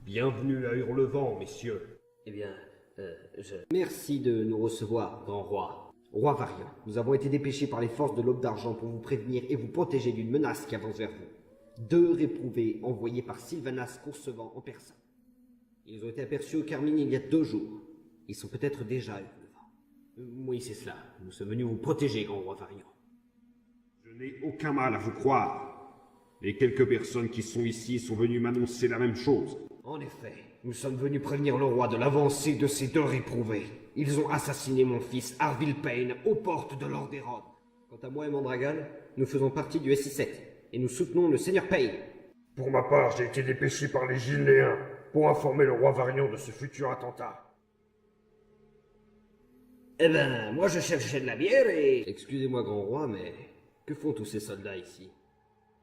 Bienvenue à Hurlevent, messieurs. Eh bien, je... Merci de nous recevoir, grand roi. Roi Variant, nous avons été dépêchés par les forces de l'Aube d'Argent pour vous prévenir et vous protéger d'une menace qui avance vers vous. 2 réprouvés envoyés par Sylvanas Coursevent en personne. Ils ont été aperçus au Carmine il y a 2 jours. Ils sont peut-être déjà à Hurlevent. Oui, c'est cela. Nous sommes venus vous protéger, grand roi Variant. Je n'ai aucun mal à vous croire. Les quelques personnes qui sont ici sont venues m'annoncer la même chose. En effet, nous sommes venus prévenir le roi de l'avancée de ces 2 réprouvés. Ils ont assassiné mon fils Arvil Payne aux portes de Lordaeron. Quant à moi et Mondragal, nous faisons partie du SI7 et nous soutenons le seigneur Payne. Pour ma part, j'ai été dépêché par les Gilnéens pour informer le roi Variant de ce futur attentat. Eh ben, moi je cherchais de la bière et... Excusez-moi, grand roi, mais que font tous ces soldats ici?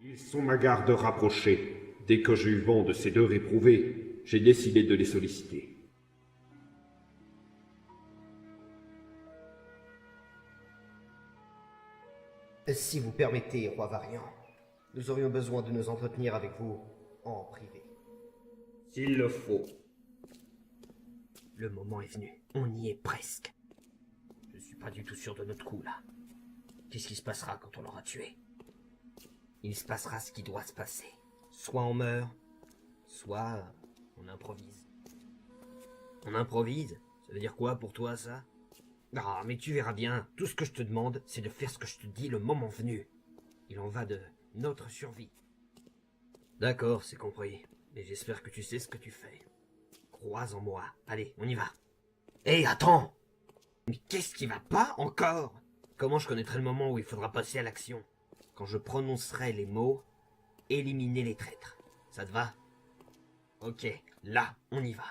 Ils sont ma garde rapprochée. Dès que j'ai eu vent de ces 2 réprouvés, j'ai décidé de les solliciter. Si vous permettez, roi Variant, nous aurions besoin de nous entretenir avec vous en privé. S'il le faut. Le moment est venu. On y est presque. Je suis pas du tout sûr de notre coup, là. Qu'est-ce qui se passera quand on l'aura tué? Il se passera ce qui doit se passer. Soit on meurt, soit on improvise. On improvise? Ça veut dire quoi pour toi, ça? Ah, mais tu verras bien. Tout ce que je te demande, c'est de faire ce que je te dis le moment venu. Il en va de notre survie. D'accord, c'est compris. Mais j'espère que tu sais ce que tu fais. Crois en moi. Allez, on y va. Hé, attends! Mais qu'est-ce qui va pas encore? Comment je connaîtrai le moment où il faudra passer à l'action? Quand je prononcerai les mots « éliminer les traîtres ». Ça te va? Ok, là, on y va.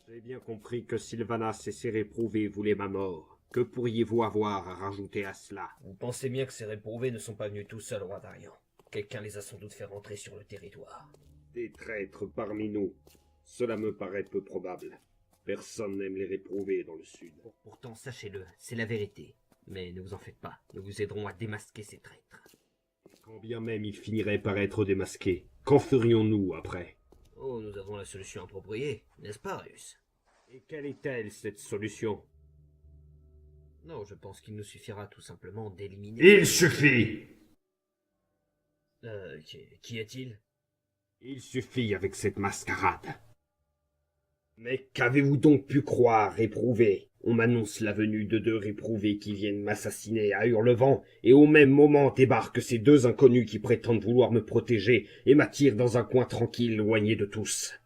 J'ai bien compris que Sylvanas et ses réprouvés voulaient ma mort. Que pourriez-vous avoir à rajouter à cela? Vous pensez bien que ces réprouvés ne sont pas venus tout seuls, roi Variant. Quelqu'un les a sans doute fait rentrer sur le territoire. Des traîtres parmi nous. Cela me paraît peu probable. Personne n'aime les réprouvés dans le sud. Pourtant, sachez-le, c'est la vérité. Mais ne vous en faites pas, nous vous aiderons à démasquer ces traîtres. Quand bien même ils finiraient par être démasqués, qu'en ferions-nous après? Oh, nous avons la solution appropriée, n'est-ce pas, Rus? Et quelle est-elle, cette solution? Non, je pense qu'il nous suffira tout simplement d'éliminer... Il suffit! Qui est-il? Il suffit avec cette mascarade. Mais qu'avez-vous donc pu croire, réprouvés? On m'annonce la venue de 2 réprouvés qui viennent m'assassiner à Hurlevent, et au même moment débarquent ces 2 inconnus qui prétendent vouloir me protéger et m'attirent dans un coin tranquille, éloigné de tous.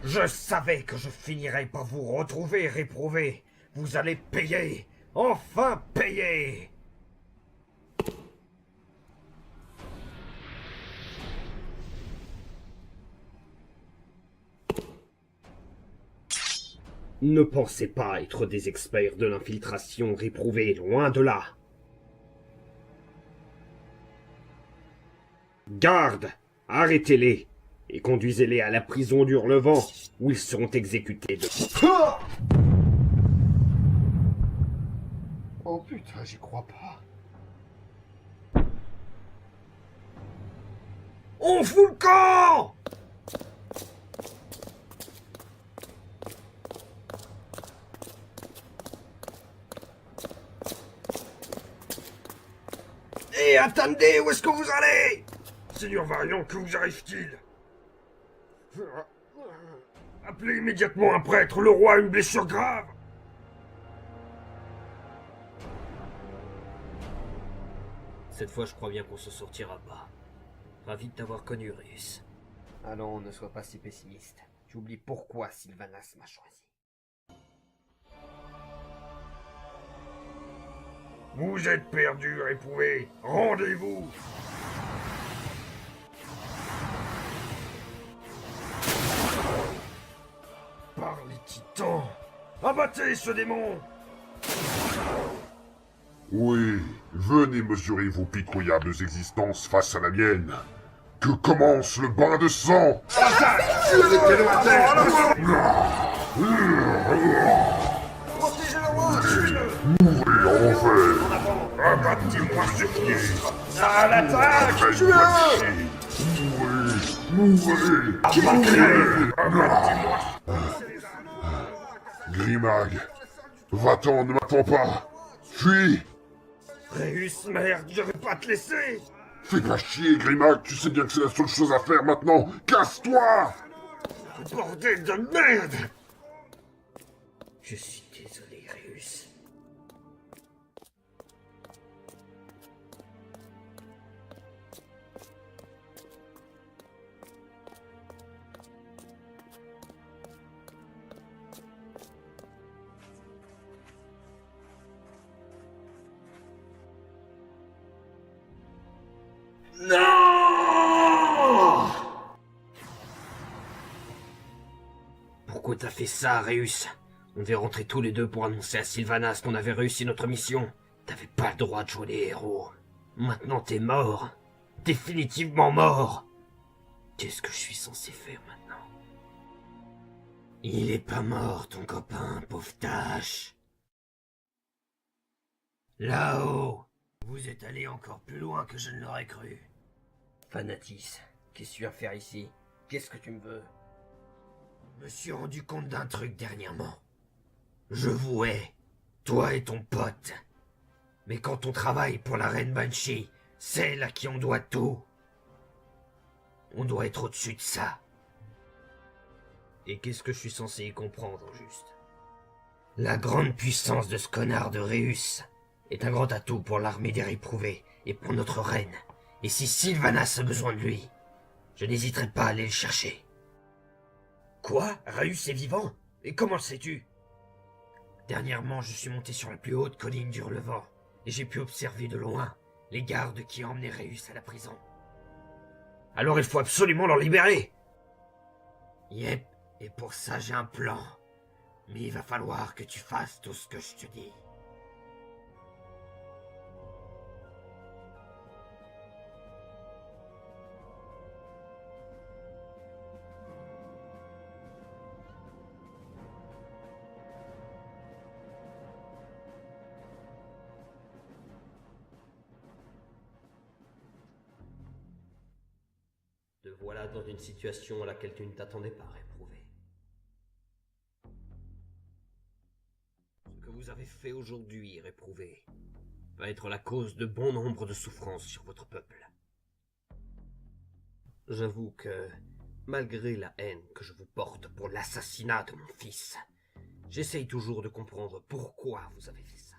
Je savais que je finirais par vous retrouver, réprouvés. Vous allez payer. Enfin payer. Ne pensez pas être des experts de l'infiltration, réprouvés, loin de là. Garde! Arrêtez-les et conduisez-les à la prison d'Hurlevent, où ils seront exécutés de... Oh putain, j'y crois pas. On fout le camp! Hé, attendez, où est-ce que vous allez? Seigneur Variant, que vous arrive-t-il? Appelez immédiatement un prêtre, le roi a une blessure grave. Cette fois, je crois bien qu'on se sortira pas. Ravi de t'avoir connu, Rus. Allons, ne sois pas si pessimiste. Tu oublies pourquoi Sylvanas m'a choisi. Vous êtes perdus, réprouvés. Rendez-vous. Par les titans. Abattez ce démon. Oui, venez mesurer vos pitoyables existences face à la mienne. Que commence le bain de sang! Ouvrez enfer! Abattez-moi ses pieds! À l'attaque! Mourez! Grimag, va-t'en, ne m'attends pas! Fuis! Réus, merde, je vais pas te laisser! Fais pas chier, Grimag, tu sais bien que c'est la seule chose à faire maintenant! Casse-toi! Bordel de merde! Je suis désolé, Réus. Non! Pourquoi t'as fait ça, Réus? On devait rentrer tous les deux pour annoncer à Sylvanas qu'on avait réussi notre mission. T'avais pas le droit de jouer les héros. Maintenant t'es mort. Définitivement mort. Qu'est-ce que je suis censé faire maintenant? Il est pas mort, ton copain, pauvre tâche. Là-haut, vous êtes allé encore plus loin que je ne l'aurais cru. Fanatis, qu'est-ce que tu viens faire ici? Qu'est-ce que tu me veux? Je me suis rendu compte d'un truc dernièrement. Je vous hais, toi et ton pote. Mais quand on travaille pour la reine Banshee, celle à qui on doit tout, on doit être au-dessus de ça. Et qu'est-ce que je suis censé y comprendre, au juste? La grande puissance de ce connard de Réus est un grand atout pour l'armée des réprouvés et pour notre reine. Et si Sylvanas a besoin de lui, je n'hésiterai pas à aller le chercher. Quoi? Réus est vivant? Et comment le sais-tu? Dernièrement, je suis monté sur la plus haute colline du Relevant, et j'ai pu observer de loin les gardes qui emmenaient Réus à la prison. Alors il faut absolument l'en libérer! Yep, et pour ça j'ai un plan. Mais il va falloir que tu fasses tout ce que je te dis. Te voilà dans une situation à laquelle tu ne t'attendais pas, réprouvé. Ce que vous avez fait aujourd'hui, réprouvé, va être la cause de bon nombre de souffrances sur votre peuple. J'avoue que, malgré la haine que je vous porte pour l'assassinat de mon fils, j'essaye toujours de comprendre pourquoi vous avez fait ça.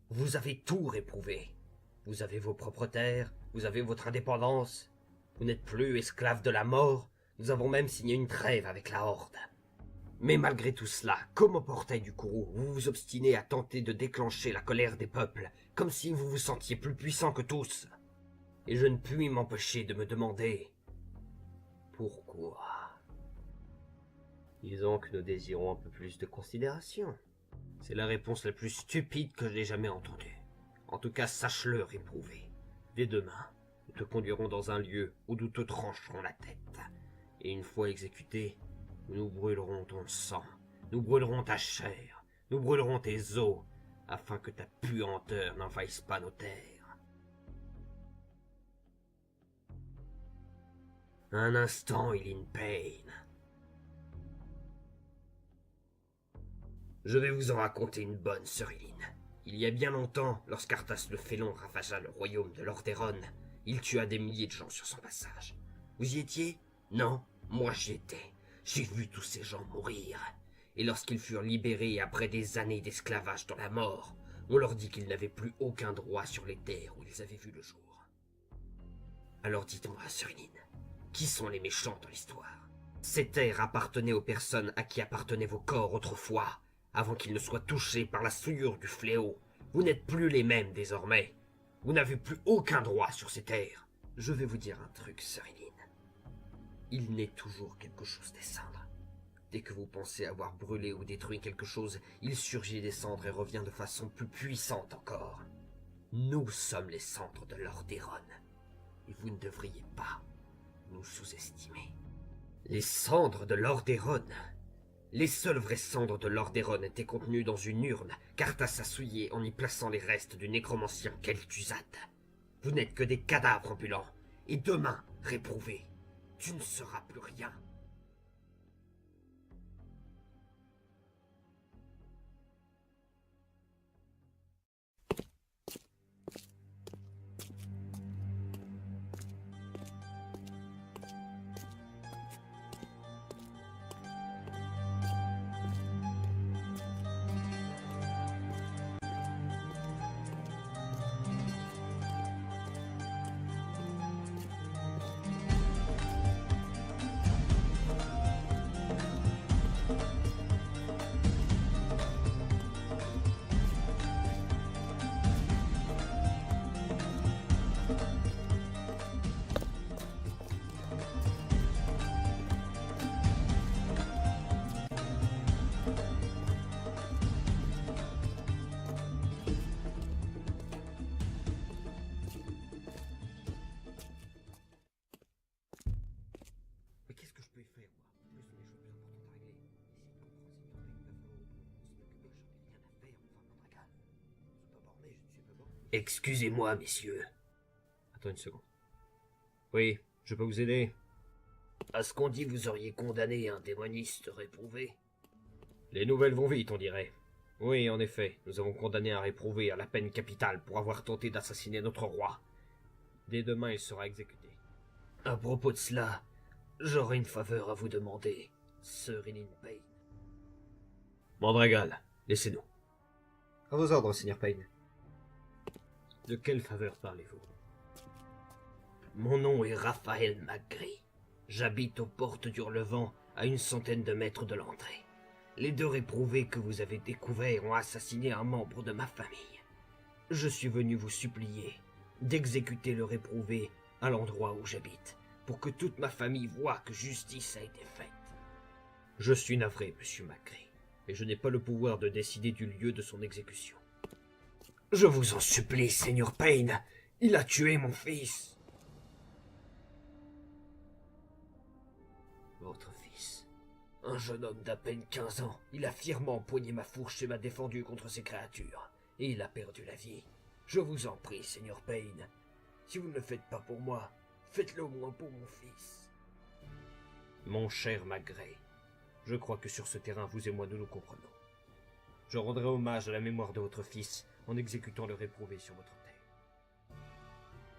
Vous avez tout réprouvé. Vous avez vos propres terres, vous avez votre indépendance. Vous n'êtes plus esclave de la mort, nous avons même signé une trêve avec la Horde. Mais malgré tout cela, comme au portail du Kourou, vous vous obstinez à tenter de déclencher la colère des peuples, comme si vous vous sentiez plus puissant que tous. Et je ne puis m'empêcher de me demander... pourquoi? Disons que nous désirons un peu plus de considération. C'est la réponse la plus stupide que j'ai jamais entendue. En tout cas, sache-le, réprouvé. Dès demain, nous te conduirons dans un lieu où nous te trancherons la tête. Et une fois exécuté, nous brûlerons ton sang, nous brûlerons ta chair, nous brûlerons tes os, afin que ta puanteur n'envahisse pas nos terres. Un instant, Eileen Payne. Je vais vous en raconter une bonne, sœur Eileen. Il y a bien longtemps, lorsqu'Arthas le Félon ravagea le royaume de Lordaeron, il tua des milliers de gens sur son passage. Vous y étiez? Non, moi j'y étais. J'ai vu tous ces gens mourir. Et lorsqu'ils furent libérés après des années d'esclavage dans la mort, on leur dit qu'ils n'avaient plus aucun droit sur les terres où ils avaient vu le jour. Alors dites-moi, sœur Eileen, qui sont les méchants dans l'histoire? Ces terres appartenaient aux personnes à qui appartenaient vos corps autrefois, avant qu'ils ne soient touchés par la souillure du fléau. Vous n'êtes plus les mêmes désormais. Vous n'avez plus aucun droit sur ces terres. Je vais vous dire un truc, sœur Eileen. Il naît toujours quelque chose des cendres. Dès que vous pensez avoir brûlé ou détruit quelque chose, il surgit des cendres et revient de façon plus puissante encore. Nous sommes les cendres de Lordaeron, et vous ne devriez pas nous sous-estimer. Les cendres de Lordaeron. Les seules vraies cendres de Lordaeron étaient contenues dans une urne qu'Arthas a souillée en y plaçant les restes du nécromancien Kel'Thuzad. Vous n'êtes que des cadavres ambulants, et demain, réprouvé, tu ne seras plus rien. Mais qu'est-ce que je peux y faire, moi? Ce sont des choses plus importantes à régler. Excusez-moi, messieurs. Attends une seconde. Oui, je peux vous aider. À ce qu'on dit, vous auriez condamné un démoniste réprouvé. Les nouvelles vont vite, on dirait. Oui, en effet, nous avons condamné un réprouvé à la peine capitale pour avoir tenté d'assassiner notre roi. Dès demain, il sera exécuté. À propos de cela, j'aurais une faveur à vous demander, Sir Ilyn Payne. Mandragal, laissez-nous. À vos ordres, Seigneur Payne. De quelle faveur parlez-vous? Mon nom est Raphaël McGree. J'habite aux portes d'Hurlevent, à une centaine de mètres de l'entrée. Les deux réprouvés que vous avez découverts ont assassiné un membre de ma famille. Je suis venu vous supplier d'exécuter le réprouvé à l'endroit où j'habite, pour que toute ma famille voie que justice a été faite. Je suis navré, monsieur McGree, et je n'ai pas le pouvoir de décider du lieu de son exécution. Je vous en supplie, Seigneur Payne, il a tué mon fils. Votre fils? Un jeune homme d'à peine 15 ans, il a fièrement empoigné ma fourche et m'a défendu contre ces créatures, et il a perdu la vie. Je vous en prie, Seigneur Payne, si vous ne le faites pas pour moi, faites-le au moins pour mon fils. Mon cher McGree, je crois que sur ce terrain, vous et moi, nous nous comprenons. Je rendrai hommage à la mémoire de votre fils en exécutant le réprouvé sur votre terre.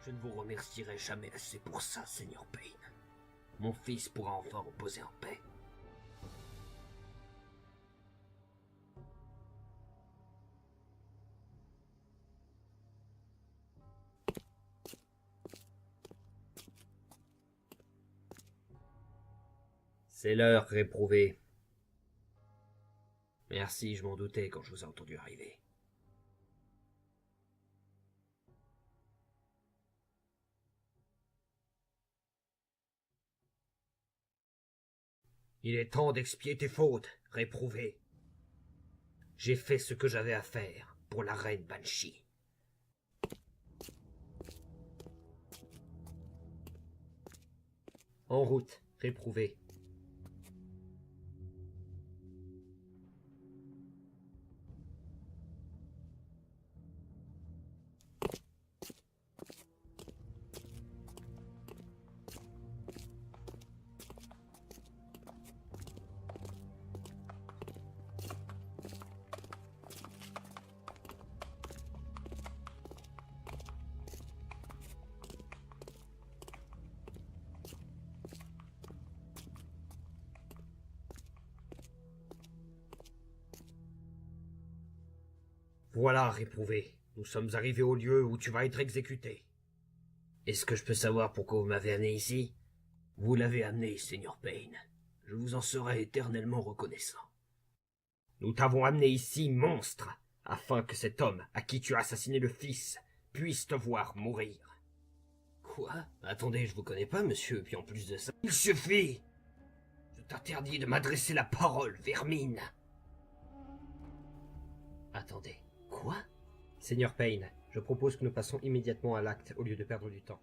Je ne vous remercierai jamais assez pour ça, Seigneur Payne. Mon fils pourra enfin reposer en paix. C'est l'heure, réprouvé. Merci, je m'en doutais quand je vous ai entendu arriver. Il est temps d'expier tes fautes, réprouvé. J'ai fait ce que j'avais à faire pour la reine Banshee. En route, réprouvé. Voilà, réprouvé. Nous sommes arrivés au lieu où tu vas être exécuté. Est-ce que je peux savoir pourquoi vous m'avez amené ici? Vous l'avez amené, Seigneur Payne. Je vous en serai éternellement reconnaissant. Nous t'avons amené ici, monstre, afin que cet homme à qui tu as assassiné le fils puisse te voir mourir. Quoi? Attendez, je vous connais pas, monsieur, puis en plus de ça... Il suffit! Je t'interdis de m'adresser la parole, vermine! Attendez, quoi? Seigneur Payne, Je propose que nous passons immédiatement à l'acte au lieu de perdre du temps.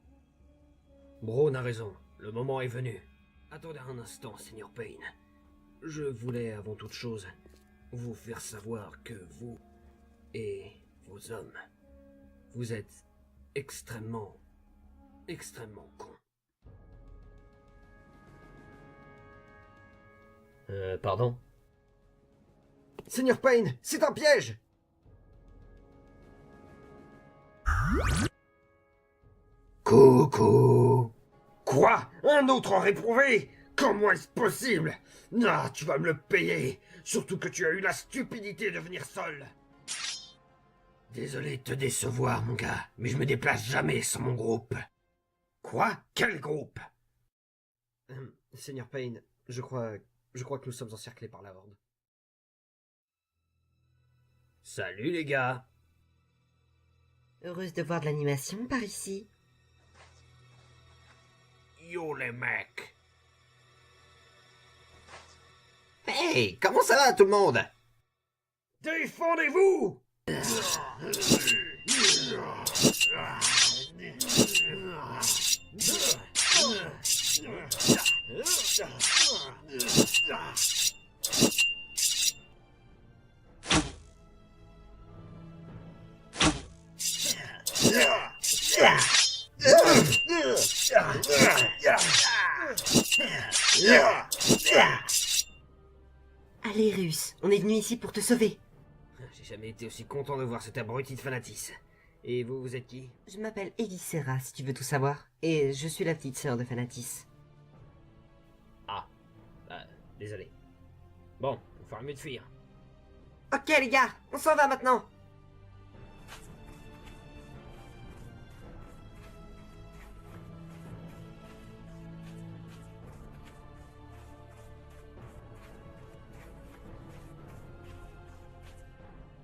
Braun a raison, le moment est venu. Attendez un instant, Seigneur Payne. Je voulais, avant toute chose, vous faire savoir que vous et vos hommes, vous êtes extrêmement cons. Pardon? Seigneur Payne, c'est un piège! Coucou. Quoi? Un autre réprouvé? Comment est-ce possible? Ah, tu vas me le payer. Surtout que tu as eu la stupidité de venir seul. Désolé de te décevoir, mon gars, mais je me déplace jamais sans mon groupe. Quoi? Quel groupe? Seigneur Payne, je crois que nous sommes encerclés par la Horde. Salut les gars! Heureuse de voir de l'animation par ici. Yo les mecs! Hey, comment ça va tout le monde? Défendez-vous! Allez, Russe, on est venu ici pour te sauver. J'ai jamais été aussi content de voir cet abruti de Fanatis. Et vous êtes qui? Je m'appelle Elisera, si tu veux tout savoir. Et je suis la petite sœur de Fanatis. Ah, désolé. Bon, il faudra mieux de fuir. Ok les gars, on s'en va maintenant.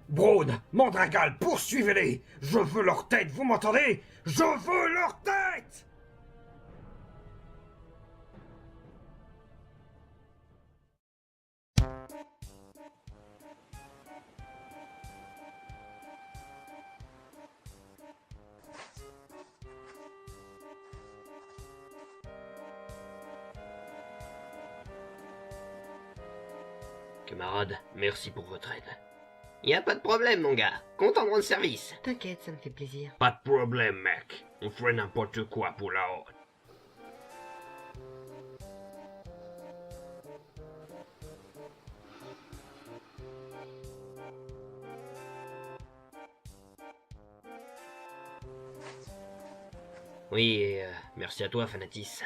Braun, Mandragal, poursuivez-les! Je veux leur tête, vous m'entendez? Je veux leur tête! Camarades, merci pour votre aide. Y a pas de problème, mon gars. Content de rendre service. T'inquiète, ça me fait plaisir. Pas de problème, mec. On ferait n'importe quoi pour la Horde. Oui, et merci à toi, Fanatis.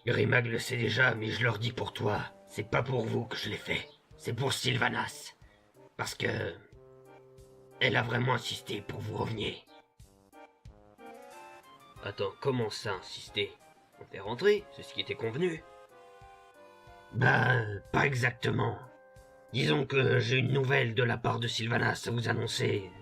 Grimag le sait déjà, mais je leur dis pour toi. C'est pas pour vous que je l'ai fait. C'est pour Sylvanas. Parce que... elle a vraiment insisté pour vous reveniez. Attends, comment ça, insister? On fait rentrer, c'est ce qui était convenu. Ben, pas exactement. Disons que j'ai une nouvelle de la part de Sylvanas à vous annoncer.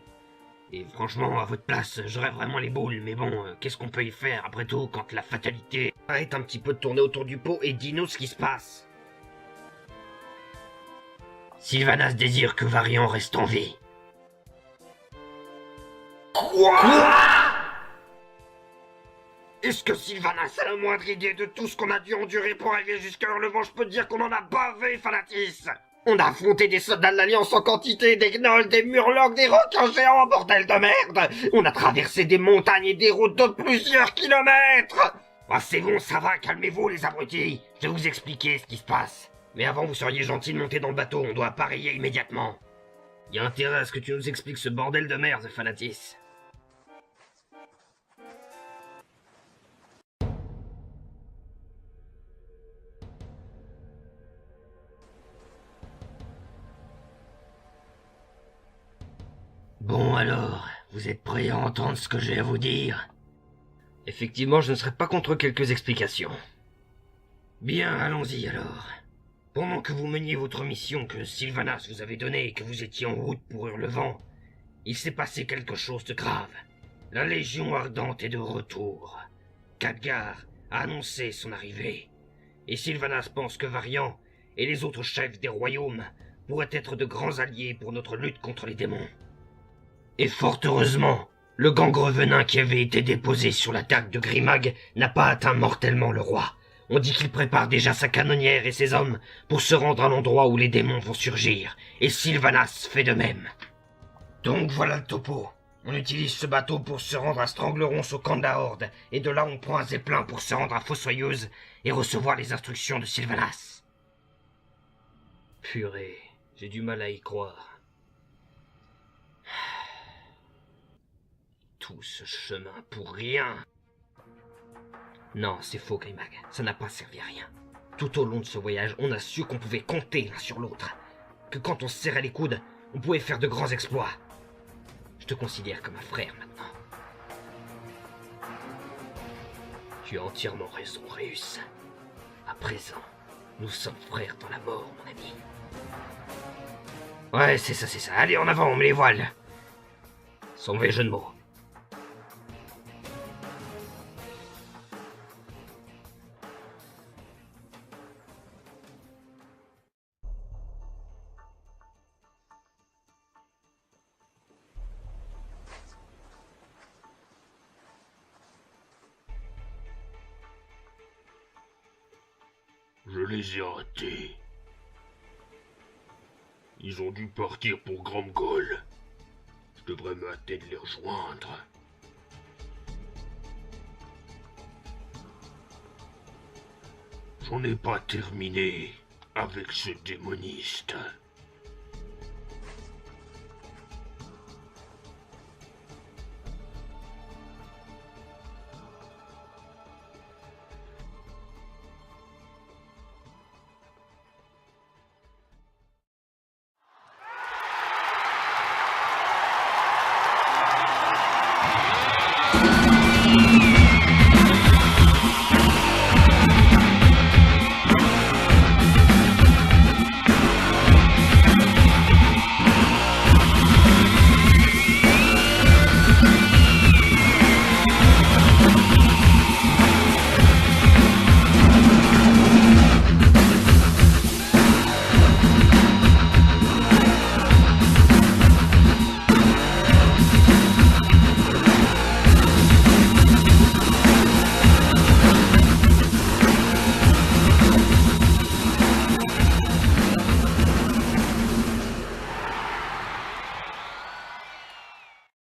Et franchement, à votre place, j'aurais vraiment les boules, mais bon, qu'est-ce qu'on peut y faire après tout quand la fatalité... Arrête un petit peu de tourner autour du pot et dis-nous ce qui se passe. Sylvanas désire que Varian reste en vie. Quoi? Est-ce que Sylvanas a la moindre idée de tout ce qu'on a dû endurer pour arriver jusqu'à Hurlevent? Je peux te dire qu'on en a bavé, Fanatis. On a affronté des soldats de l'Alliance en quantité, des gnolls, des murlocs, des requins géants, bordel de merde. On a traversé des montagnes et des routes de plusieurs kilomètres. Ah, c'est bon, ça va, calmez-vous les abrutis. Je vais vous expliquer ce qui se passe. Mais avant, vous seriez gentil de monter dans le bateau, on doit appareiller immédiatement. Y a intérêt à ce que tu nous expliques ce bordel de merde, Fanatis. Bon alors, vous êtes prêts à entendre ce que j'ai à vous dire? Effectivement, je ne serais pas contre quelques explications. Bien, allons-y alors. Pendant que vous meniez votre mission que Sylvanas vous avait donnée et que vous étiez en route pour Hurlevent, il s'est passé quelque chose de grave. La Légion Ardente est de retour. Khadgar a annoncé son arrivée. Et Sylvanas pense que Varian et les autres chefs des royaumes pourraient être de grands alliés pour notre lutte contre les démons. Et fort heureusement, le gangrevenin qui avait été déposé sur la table de Grimag n'a pas atteint mortellement le roi. On dit qu'il prépare déjà sa canonnière et ses hommes pour se rendre à l'endroit où les démons vont surgir, et Sylvanas fait de même. Donc voilà le topo. On utilise ce bateau pour se rendre à Stranglerons au camp de la Horde, et de là on prend un zeppelin pour se rendre à Fossoyeuse et recevoir les instructions de Sylvanas. Purée, j'ai du mal à y croire. Tout ce chemin pour rien. Non, c'est faux, Grimag. Ça n'a pas servi à rien. Tout au long de ce voyage, on a su qu'on pouvait compter l'un sur l'autre. Que quand on se serrait les coudes, on pouvait faire de grands exploits. Je te considère comme un frère maintenant. Tu as entièrement raison, Réus. À présent, nous sommes frères dans la mort, mon ami. Ouais, c'est ça, c'est ça. Allez, en avant, on met les voiles. Sans mauvais jeu de mots. Je les ai ratés. Ils ont dû partir pour Gramgol. Je devrais me hâter de les rejoindre. J'en ai pas terminé avec ce démoniste.